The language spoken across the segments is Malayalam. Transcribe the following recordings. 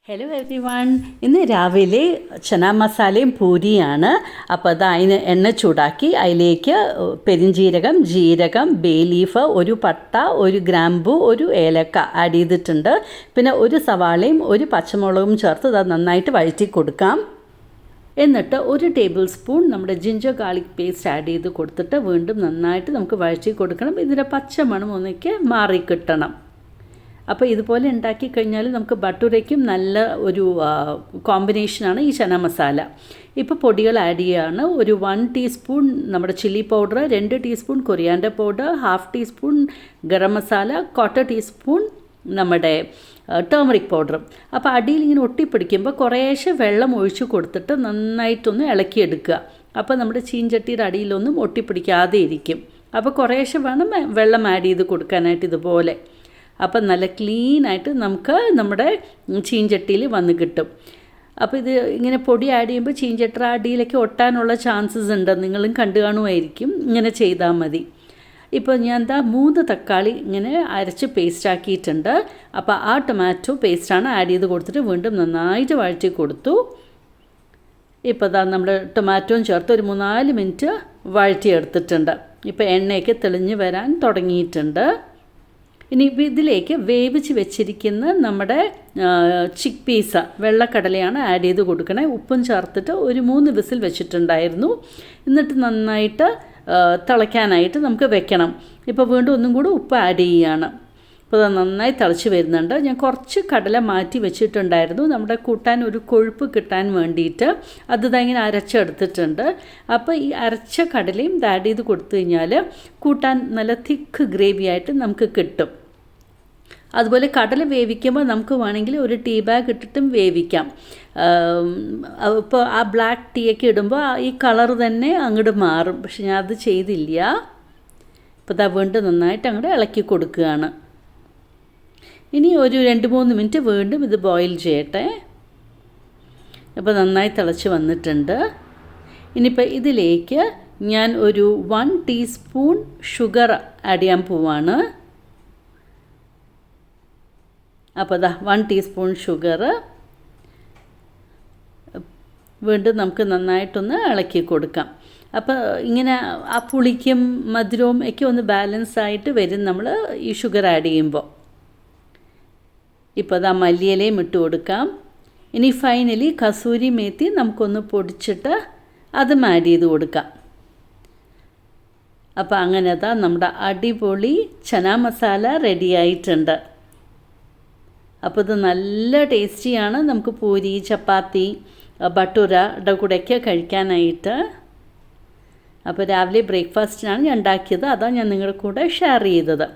Hello every one. ഇന്ന് രാവിലെ ചന മസാലയും പൂരിയാണ്. അപ്പോൾ അത് അതിന് എണ്ണ ചൂടാക്കി അതിലേക്ക് പെരിഞ്ജീരകം, ജീരകം, ബേ ലീഫ്, ഒരു പട്ട, ഒരു ഗ്രാമ്പു, ഒരു ഏലക്ക ആഡ് ചെയ്തിട്ടുണ്ട്. പിന്നെ ഒരു സവാളയും ഒരു പച്ചമുളകും ചേർത്ത് അത് നന്നായിട്ട് വഴറ്റി കൊടുക്കാം. എന്നിട്ട് ഒരു ടേബിൾ സ്പൂൺ നമ്മുടെ ജിഞ്ചർ ഗാർലിക് പേസ്റ്റ് ആഡ് ചെയ്ത് കൊടുത്തിട്ട് വീണ്ടും നന്നായിട്ട് നമുക്ക് വഴറ്റി കൊടുക്കണം. ഇതിൻ്റെ പച്ചമണം ഒന്നിക്ക് മാറിക്കിട്ടണം. അപ്പോൾ ഇതുപോലെ ഉണ്ടാക്കി കഴിഞ്ഞാൽ നമുക്ക് ബട്ടൂരയ്ക്കും നല്ല ഒരു കോമ്പിനേഷനാണ് ഈ ചന മസാല. ഇപ്പോൾ പൊടികൾ ആഡ് ചെയ്യുകയാണ്. ഒരു 1 ടീസ്പൂൺ നമ്മുടെ chilli powder, 2 teaspoon coriander powder, 1/2 teaspoon garam masala, 1/4 teaspoon നമ്മുടെ ടേമറിക് പൗഡറും. അപ്പോൾ അടിയിൽ ഇങ്ങനെ ഒട്ടിപ്പിടിക്കുമ്പോൾ കുറേശ്ശെ വെള്ളം ഒഴിച്ച് കൊടുത്തിട്ട് നന്നായിട്ടൊന്ന് ഇളക്കിയെടുക്കുക. അപ്പോൾ നമ്മുടെ ചീഞ്ചട്ടിയുടെ അടിയിലൊന്നും ഒട്ടിപ്പിടിക്കാതെ ഇരിക്കും. അപ്പോൾ കുറേശ്ശെ വേണം വെള്ളം ആഡ് ചെയ്ത് കൊടുക്കാനായിട്ട് ഇതുപോലെ. അപ്പം നല്ല ക്ലീനായിട്ട് നമുക്ക് നമ്മുടെ ചീഞ്ചട്ടിയിൽ വന്ന് കിട്ടും. അപ്പോൾ ഇത് ഇങ്ങനെ പൊടി ആഡ് ചെയ്യുമ്പോൾ ചീഞ്ചട്ടി അടിയിലേക്ക് ഒട്ടാനുള്ള ചാൻസസ് ഉണ്ട്. നിങ്ങളും കണ്ടു കാണുമായിരിക്കും. ഇങ്ങനെ ചെയ്താൽ മതി. ഇപ്പോൾ ഞാൻ 3 തക്കാളി ഇങ്ങനെ അരച്ച് പേസ്റ്റ് ആക്കിയിട്ടുണ്ട്. അപ്പോൾ ആ ടൊമാറ്റോ പേസ്റ്റാണ് ആഡ് ചെയ്ത് കൊടുത്തിട്ട് വീണ്ടും നന്നായിട്ട് വഴറ്റി കൊടുത്തു. ഇപ്പോൾ നമ്മൾ ടൊമാറ്റോയും ചേർത്ത് ഒരു 3-4 മിനിറ്റ് വഴറ്റിയെടുത്തിട്ടുണ്ട്. ഇപ്പോൾ എണ്ണയൊക്കെ തെളിഞ്ഞ് വരാൻ തുടങ്ങിയിട്ടുണ്ട്. ഇനി ഇതിലേക്ക് വേവിച്ച് വെച്ചിരിക്കുന്ന നമ്മുടെ ചിക്ക് പീസ് വെള്ളക്കടലയാണ് ആഡ് ചെയ്ത് കൊടുക്കണേ. ഉപ്പും ചേർത്തിട്ട് ഒരു 3 വിസിൽ വെച്ചിട്ടുണ്ടായിരുന്നു. എന്നിട്ട് നന്നായിട്ട് തിളയ്ക്കാനായിട്ട് നമുക്ക് വെക്കണം. ഇപ്പോൾ വീണ്ടും ഒന്നും കൂടി ഉപ്പ് ആഡ് ചെയ്യുകയാണ്. അപ്പോൾ അത് നന്നായി തിളച്ച് വരുന്നുണ്ട്. ഞാൻ കുറച്ച് കടല മാറ്റി വെച്ചിട്ടുണ്ടായിരുന്നു നമ്മുടെ കൂട്ടാൻ ഒരു കൊഴുപ്പ് കിട്ടാൻ വേണ്ടിയിട്ട്. അത് ഇങ്ങനെ അരച്ചെടുത്തിട്ടുണ്ട്. അപ്പോൾ ഈ അരച്ച കടലയും ആഡ് ചെയ്ത് കൊടുത്തു കഴിഞ്ഞാൽ കൂട്ടാൻ നല്ല തിക്ക് ഗ്രേവി ആയിട്ട് നമുക്ക് കിട്ടും. അതുപോലെ കടല വേവിക്കുമ്പോൾ നമുക്ക് വേണമെങ്കിൽ ഒരു ടീ ബാഗ് ഇട്ടിട്ടും വേവിക്കാം. ഇപ്പോൾ ആ ബ്ലാക്ക് ടീ ഒക്കെ ഇടുമ്പോൾ ഈ കളർ തന്നെ അങ്ങോട്ട് മാറും. പക്ഷെ ഞാൻ അത് ചെയ്തില്ല. ഇപ്പോൾ വീണ്ടും നന്നായിട്ട് അങ്ങോട്ട് ഇളക്കി കൊടുക്കുകയാണ്. ഇനി ഒരു 2-3 മിനിറ്റ് വീണ്ടും ഇത് ബോയിൽ ചെയ്യട്ടെ. അപ്പോൾ നന്നായി തിളച്ച് വന്നിട്ടുണ്ട്. ഇനിയിപ്പോൾ ഇതിലേക്ക് ഞാൻ ഒരു 1 ടീസ്പൂൺ ഷുഗർ ആഡ് ചെയ്യാൻ പോവാണ്. അപ്പോൾ 1 ടീസ്പൂൺ ഷുഗർ വീണ്ടും നമുക്ക് നന്നായിട്ടൊന്ന് ഇളക്കി കൊടുക്കാം. അപ്പോൾ ഇങ്ങനെ ആ പുളിക്കും മധുരവും ഒക്കെ ഒന്ന് ബാലൻസ് ആയിട്ട് വരും നമ്മൾ ഈ ഷുഗർ ആഡ് ചെയ്യുമ്പോൾ. ഇപ്പോൾ മല്ലിയിലയും ഇട്ട് കൊടുക്കാം. ഇനി ഫൈനലി കസൂരി മേത്തി നമുക്കൊന്ന് പൊടിച്ചിട്ട് അതും ആഡ് ചെയ്ത് കൊടുക്കാം. അപ്പോൾ അങ്ങനെ നമ്മുടെ അടിപൊളി ചന മസാല റെഡി ആയിട്ടുണ്ട്. അപ്പോൾ ഇത് നല്ല ടേസ്റ്റിയാണ്. നമുക്ക് പൂരി, ചപ്പാത്തി, ബട്ടൂരയുടെ കൂടെയൊക്കെ കഴിക്കാനായിട്ട്. അപ്പോൾ രാവിലെ ബ്രേക്ക്ഫാസ്റ്റിനാണ് ഞാൻ ഉണ്ടാക്കിയത്. അതാണ് ഞാൻ നിങ്ങളുടെ കൂടെ ഷെയർ ചെയ്തത്.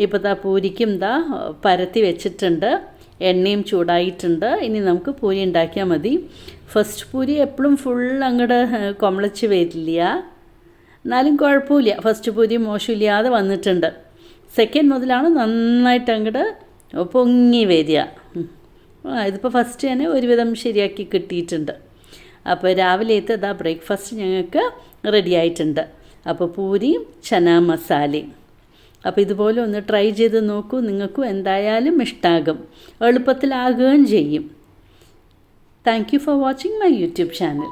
ഇപ്പോൾ പൂരിക്കും പരത്തി വെച്ചിട്ടുണ്ട്. എണ്ണയും ചൂടായിട്ടുണ്ട്. ഇനി നമുക്ക് പൂരി ഉണ്ടാക്കിയാൽ മതി. ഫസ്റ്റ് പൂരി എപ്പോഴും ഫുൾ അങ്ങോട്ട് കൊമളച്ച് വരില്ല. എന്നാലും കുഴപ്പമില്ല. ഫസ്റ്റ് പൂരി മോശമില്ലാതെ വന്നിട്ടുണ്ട്. സെക്കൻഡ് മുതലാണ് നന്നായിട്ട് അങ്ങോട്ട് പൊങ്ങി വരിക. ഇതിപ്പോൾ ഫസ്റ്റ് തന്നെ ഒരുവിധം ശരിയാക്കി കിട്ടിയിട്ടുണ്ട്. അപ്പോൾ രാവിലത്തെ ബ്രേക്ക്ഫാസ്റ്റ് ഞങ്ങൾക്ക് റെഡി ആയിട്ടുണ്ട്. അപ്പോൾ പൂരിയും ചന മസാലയും. അപ്പോൾ ഇതുപോലെ ഒന്ന് ട്രൈ ചെയ്ത് നോക്കൂ. നിങ്ങൾക്കും എന്തായാലും ഇഷ്ടമാകും. എളുപ്പത്തിലാകുകയും ചെയ്യും. Thank you for watching my YouTube channel.